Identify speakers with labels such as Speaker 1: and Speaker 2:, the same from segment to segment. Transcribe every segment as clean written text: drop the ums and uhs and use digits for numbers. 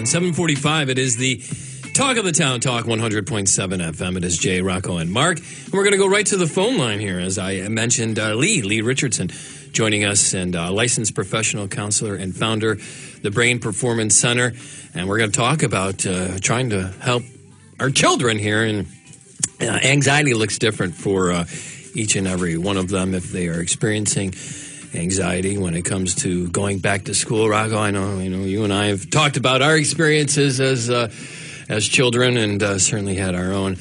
Speaker 1: 7:45. It is the Talk of the Town, Talk 100.7 FM. It is Jay, Rocco, and Mark. And we're going to go right to the phone line here. As I mentioned, Lee Richardson joining us, and licensed professional counselor and founder of the Brain Performance Center. And we're going to talk about trying to help our children here. And anxiety looks different for each and every one of them if they are experiencing anxiety when it comes to going back to school. Rocco, I know you and I have talked about our experiences as children, and certainly had our own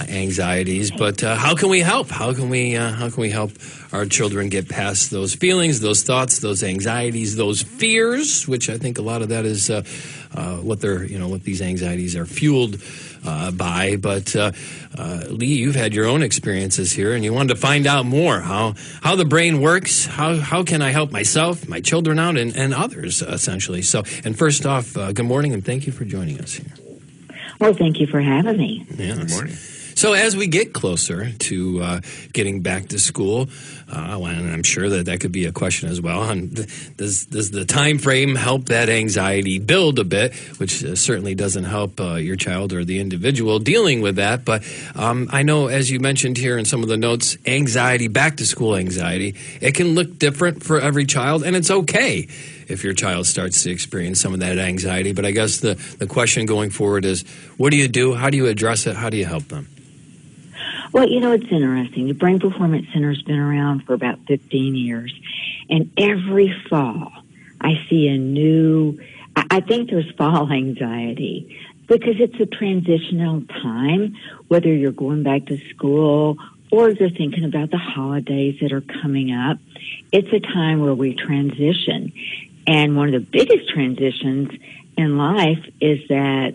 Speaker 1: anxieties. But how can we help? How can we help our children get past those feelings, those thoughts, those anxieties, those fears? Which I think a lot of that is what these anxieties are fueled by. But Lee, you've had your own experiences here, and you wanted to find out more how the brain works. How can I help myself, my children out, and others essentially? So, and first off, good morning, and thank you for joining us here.
Speaker 2: Well, thank you for having me.
Speaker 1: Yes. Good morning. So as we get closer to getting back to school, and I'm sure that could be a question as well, and does the time frame help that anxiety build a bit, which certainly doesn't help your child or the individual dealing with that. But I know, as you mentioned here in some of the notes, anxiety, back to school anxiety, it can look different for every child, and it's okay if your child starts to experience some of that anxiety. But I guess the question going forward is, what do you do? How do you address it? How do you help them?
Speaker 2: Well, it's interesting. The Brain Performance Center has been around for about 15 years. And every fall, I see I think there's fall anxiety because it's a transitional time, whether you're going back to school or you're thinking about the holidays that are coming up. It's a time where we transition. And one of the biggest transitions in life is that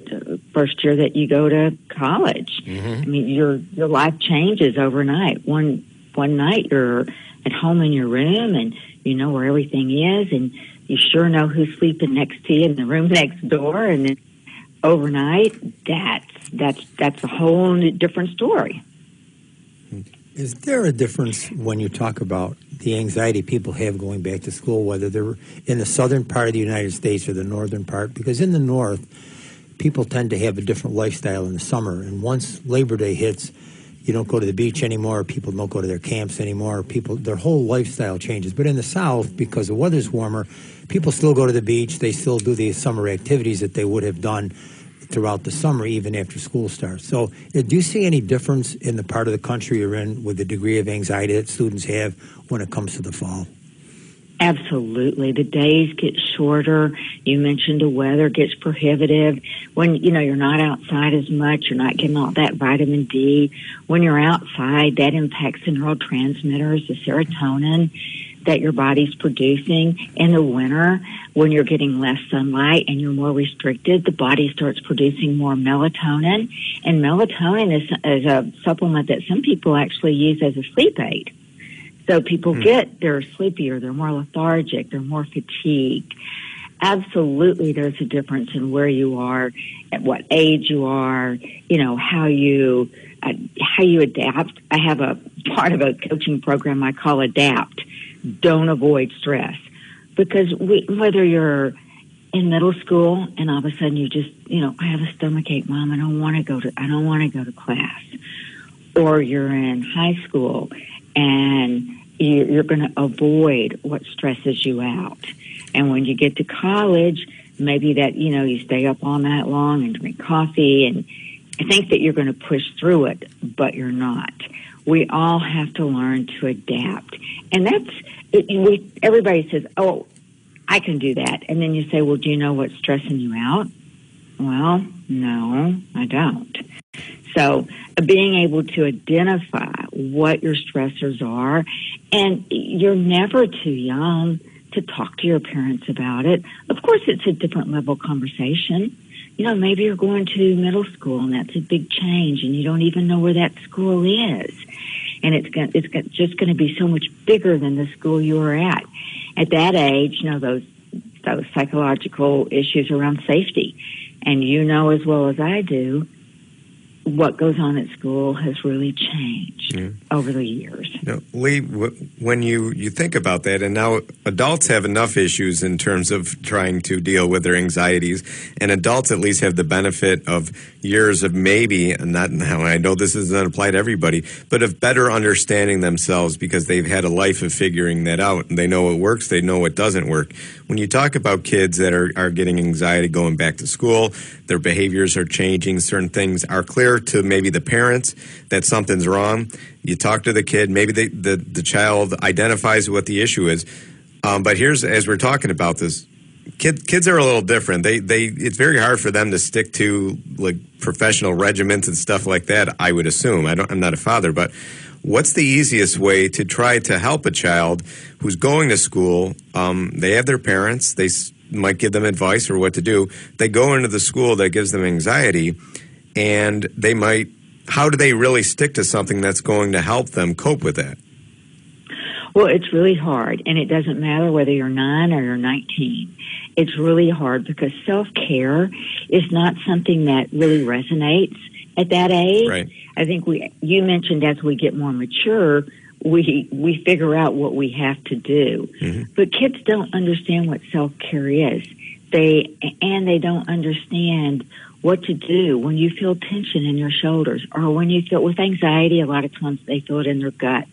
Speaker 2: first year that you go to college. Mm-hmm. I mean, your life changes overnight. One night you're at home in your room and you know where everything is, and you sure know who's sleeping next to you in the room next door. And then overnight, that's a whole different story.
Speaker 3: Is there a difference when you talk about the anxiety people have going back to school, whether they're in the southern part of the United States or the northern part? Because in the north, people tend to have a different lifestyle in the summer. And once Labor Day hits, you don't go to the beach anymore. People don't go to their camps anymore. Their whole lifestyle changes. But in the south, because the weather's warmer, people still go to the beach. They still do the summer activities that they would have done throughout the summer, even after school starts. So do you see any difference in the part of the country you're in with the degree of anxiety that students have when it comes to the fall?
Speaker 2: Absolutely. The days get shorter. You mentioned the weather gets prohibitive. When, you're not outside as much, you're not getting all that vitamin D. When you're outside, that impacts the neurotransmitters, the serotonin that your body's producing. In the winter, when you're getting less sunlight and you're more restricted, the body starts producing more melatonin. And melatonin is a supplement that some people actually use as a sleep aid. So people they're sleepier, they're more lethargic, they're more fatigued. Absolutely, there's a difference in where you are, at what age you are, how you adapt. I have a part of a coaching program I call Adapt. Don't avoid stress. Because whether you're in middle school and all of a sudden you just, I have a stomach ache, Mom, I don't want to go to class. Or you're in high school and you're going to avoid what stresses you out. And when you get to college, maybe that, you stay up all night long and drink coffee and think that you're going to push through it, but you're not. We all have to learn to adapt. And everybody says, oh, I can do that. And then you say, well, do you know what's stressing you out? Well, no, I don't. So being able to identify what your stressors are, and you're never too young to talk to your parents about it. Of course, it's a different level conversation. Maybe you're going to middle school and that's a big change and you don't even know where that school is. And it's just going to be so much bigger than the school you were at. At that age, those psychological issues around safety. And as well as I do, what goes on at school has really changed over the years.
Speaker 4: Now, Lee, when you think about that, and now adults have enough issues in terms of trying to deal with their anxieties, and adults at least have the benefit of years of maybe, not now, I know this doesn't apply to everybody, but of better understanding themselves because they've had a life of figuring that out, and they know what works, they know what doesn't work. When you talk about kids that are getting anxiety going back to school, their behaviors are changing, certain things are clear to maybe the parents that something's wrong. You talk to the kid, maybe the child identifies what the issue is. But here's, as we're talking about this, kids are a little different. It's very hard for them to stick to like professional regimens and stuff like that, I would assume. I'm not a father, but what's the easiest way to try to help a child who's going to school? They have their parents. They might give them advice or what to do. They go into the school that gives them anxiety, and they might, how do they really stick to something that's going to help them cope with that?
Speaker 2: Well, it's really hard, and it doesn't matter whether you're 9 or you're 19. It's really hard because self-care is not something that really resonates at that age.
Speaker 4: Right.
Speaker 2: I think you mentioned as we get more mature, we figure out what we have to do. Mm-hmm. But kids don't understand what self-care is. They don't understand what to do when you feel tension in your shoulders or when you feel with anxiety. A lot of times they feel it in their gut.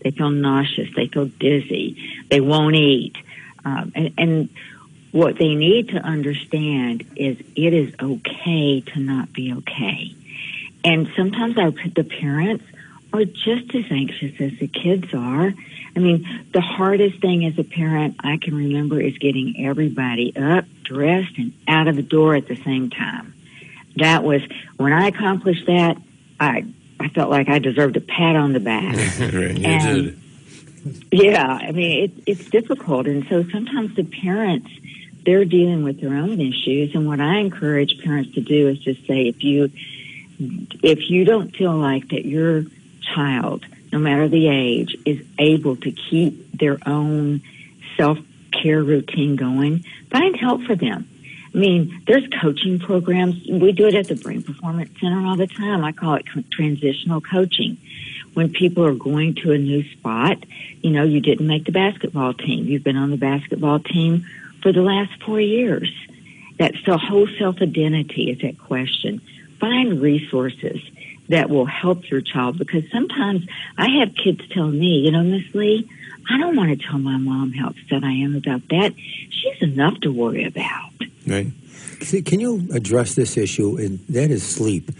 Speaker 2: They feel nauseous. They feel dizzy. They won't eat. And what they need to understand is it is okay to not be okay. And sometimes the parents are just as anxious as the kids are. I mean, the hardest thing as a parent I can remember is getting everybody up, dressed, and out of the door at the same time. That was, when I accomplished that, I felt like I deserved a pat on the back.
Speaker 1: Right, you did.
Speaker 2: Yeah, I mean, it's difficult. And so sometimes the parents, they're dealing with their own issues. And what I encourage parents to do is just say, if you don't feel like that your child, no matter the age, is able to keep their own self-care routine going, find help for them. I mean, there's coaching programs. We do it at the Brain Performance Center all the time. I call it transitional coaching. When people are going to a new spot, you didn't make the basketball team. You've been on the basketball team for the last 4 years. That's the whole self-identity is at question. Find resources that will help your child, because sometimes I have kids tell me, Miss Lee, I don't want to tell my mom how upset I am about that. She's enough to worry about.
Speaker 4: Right.
Speaker 3: Can you address this issue, and that is sleep?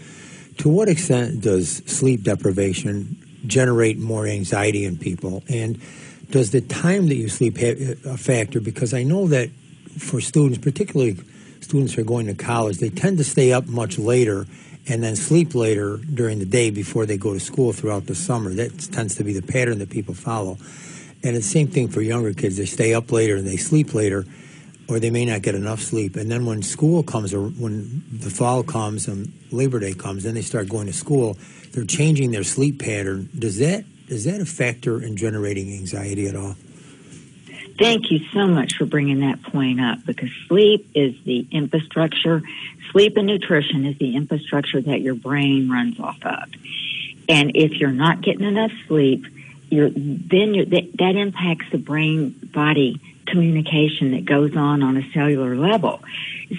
Speaker 3: To what extent does sleep deprivation generate more anxiety in people? And does the time that you sleep have a factor? Because I know that for students, particularly students who are going to college, they tend to stay up much later and then sleep later during the day before they go to school throughout the summer. That tends to be the pattern that people follow. And it's the same thing for younger kids. They stay up later and they sleep later, or they may not get enough sleep. And then when school comes, or when the fall comes and Labor Day comes, then they start going to school, they're changing their sleep pattern. Is that a factor in generating anxiety at all?
Speaker 2: Thank you so much for bringing that point up, because sleep is the infrastructure. Sleep and nutrition is the infrastructure that your brain runs off of. And if you're not getting enough sleep, that impacts the brain-body communication that goes on a cellular level.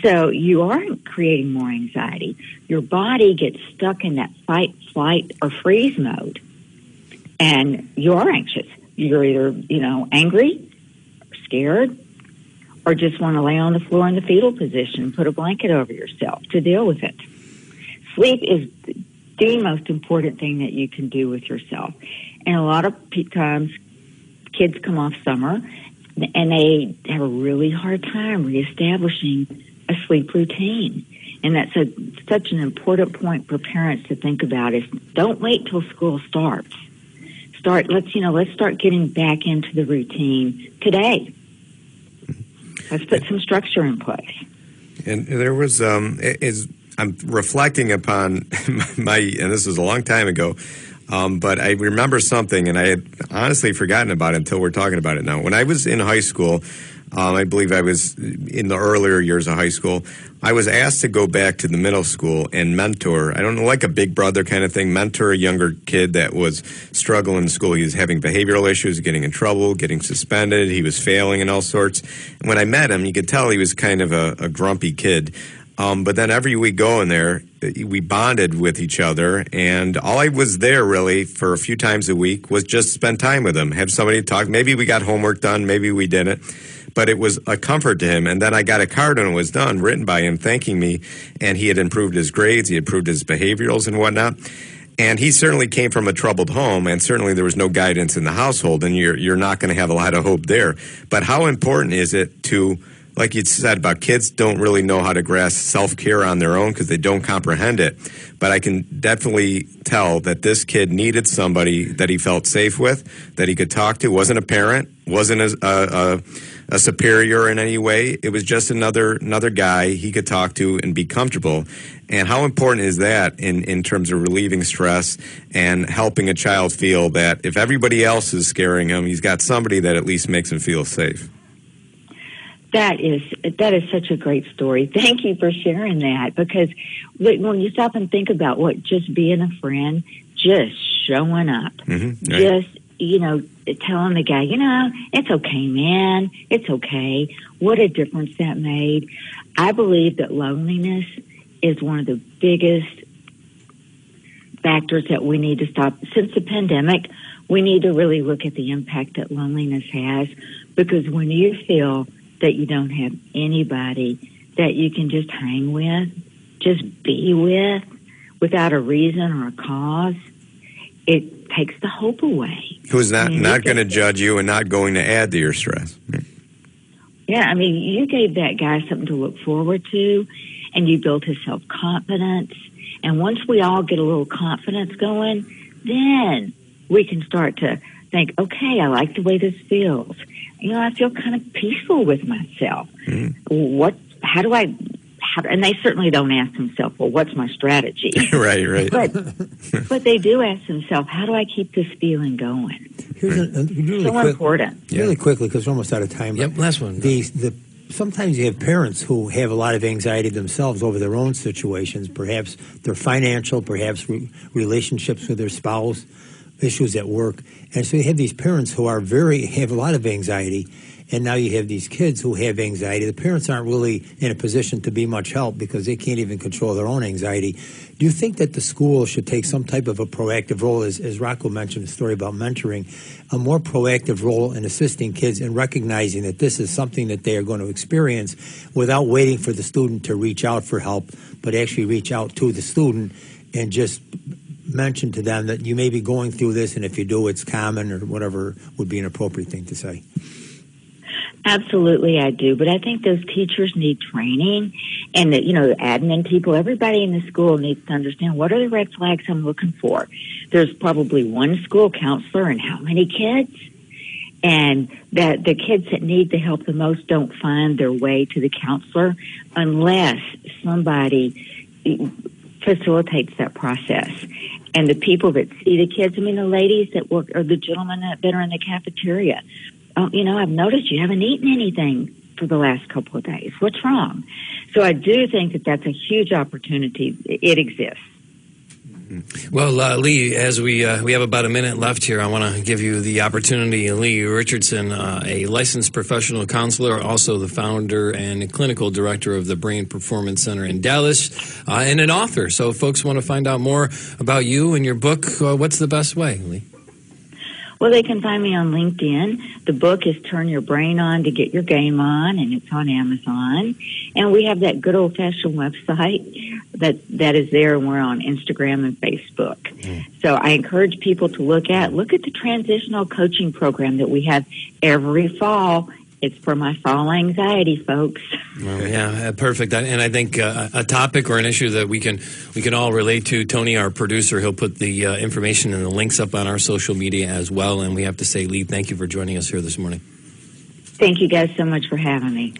Speaker 2: So you aren't creating more anxiety. Your body gets stuck in that fight, flight, or freeze mode, and you are anxious. You're either, angry, scared, or just want to lay on the floor in the fetal position and put a blanket over yourself to deal with it. Sleep is the most important thing that you can do with yourself. And a lot of times kids come off summer and they have a really hard time reestablishing a sleep routine. And that's such an important point for parents to think about is don't wait till school starts. Let's start getting back into the routine today. Let's put some structure in place.
Speaker 4: And there was, I'm reflecting upon and this was a long time ago, but I remember something, and I had honestly forgotten about it until we're talking about it now. When I was in high school, I believe I was in the earlier years of high school, I was asked to go back to the middle school and mentor, I don't know, like a big brother kind of thing, mentor a younger kid that was struggling in school. He was having behavioral issues, getting in trouble, getting suspended. He was failing and all sorts. And when I met him, you could tell he was kind of a grumpy kid. But then every week going there, we bonded with each other, and all I was there really for a few times a week was just spend time with him, have somebody talk. Maybe we got homework done, maybe we didn't, but it was a comfort to him. And then I got a card when it was done, written by him, thanking me, and he had improved his grades, he improved his behaviorals and whatnot. And he certainly came from a troubled home, and certainly there was no guidance in the household, and you're not going to have a lot of hope there. But how important is it to, like you said about kids don't really know how to grasp self-care on their own because they don't comprehend it. But I can definitely tell that this kid needed somebody that he felt safe with, that he could talk to. Wasn't a parent, wasn't a superior in any way. It was just another guy he could talk to and be comfortable. And how important is that in terms of relieving stress and helping a child feel that if everybody else is scaring him, he's got somebody that at least makes him feel safe?
Speaker 2: That is such a great story. Thank you for sharing that, because when you stop and think about what just being a friend, just showing up,
Speaker 4: right.
Speaker 2: just, telling the guy, it's okay, man, it's okay. What a difference that made. I believe that loneliness is one of the biggest factors that we need to stop. Since the pandemic, we need to really look at the impact that loneliness has, because when you feel that you don't have anybody that you can just hang with, just be with, without a reason or a cause, it takes the hope away.
Speaker 4: Who's not going to judge you and not going to add to your stress.
Speaker 2: Yeah, you gave that guy something to look forward to, and you built his self-confidence. And once we all get a little confidence going, then we can start to think, okay, I like the way this feels. I feel kind of peaceful with myself. And they certainly don't ask themselves, well, what's my strategy?
Speaker 4: Right.
Speaker 2: But they do ask themselves, how do I keep this feeling going?
Speaker 3: Here's
Speaker 2: important.
Speaker 3: Really quickly, because we're almost out of time.
Speaker 1: Yep, last one.
Speaker 3: Sometimes you have parents who have a lot of anxiety themselves over their own situations. Perhaps they're financial, perhaps relationships with their spouse, issues at work. And so you have these parents who have a lot of anxiety, and now you have these kids who have anxiety. The parents aren't really in a position to be much help because they can't even control their own anxiety. Do you think that the school should take some type of a proactive role, as Rocco mentioned a story about mentoring, a more proactive role in assisting kids and recognizing that this is something that they are going to experience without waiting for the student to reach out for help, but actually reach out to the student and just mention to them that you may be going through this, and if you do, it's common, or whatever would be an appropriate thing to say?
Speaker 2: Absolutely, I do. But I think those teachers need training, and the admin people, everybody in the school needs to understand what are the red flags I'm looking for. There's probably one school counselor and how many kids? And that the kids that need the help the most don't find their way to the counselor unless somebody facilitates that process. And the people that see the kids, the ladies that work, or the gentlemen that are in the cafeteria, I've noticed you haven't eaten anything for the last couple of days. What's wrong? So I do think that that's a huge opportunity. It exists.
Speaker 1: Well, Lee, as we have about a minute left here, I want to give you the opportunity. Lee Richardson, a licensed professional counselor, also the founder and clinical director of the Brain Performance Center in Dallas, and an author. So if folks want to find out more about you and your book, what's the best way, Lee?
Speaker 2: Well, they can find me on LinkedIn. The book is Turn Your Brain On to Get Your Game On, and it's on Amazon. And we have that good old-fashioned website that is there, and we're on Instagram and Facebook. So I encourage people to look at the transitional coaching program that we have every fall. It's for my fall anxiety, folks.
Speaker 1: Well, yeah, perfect. And I think a topic or an issue that we can all relate to. Tony, our producer, he'll put the information and the links up on our social media as well. And we have to say, Lee, thank you for joining us here this morning.
Speaker 2: Thank you guys so much for having me.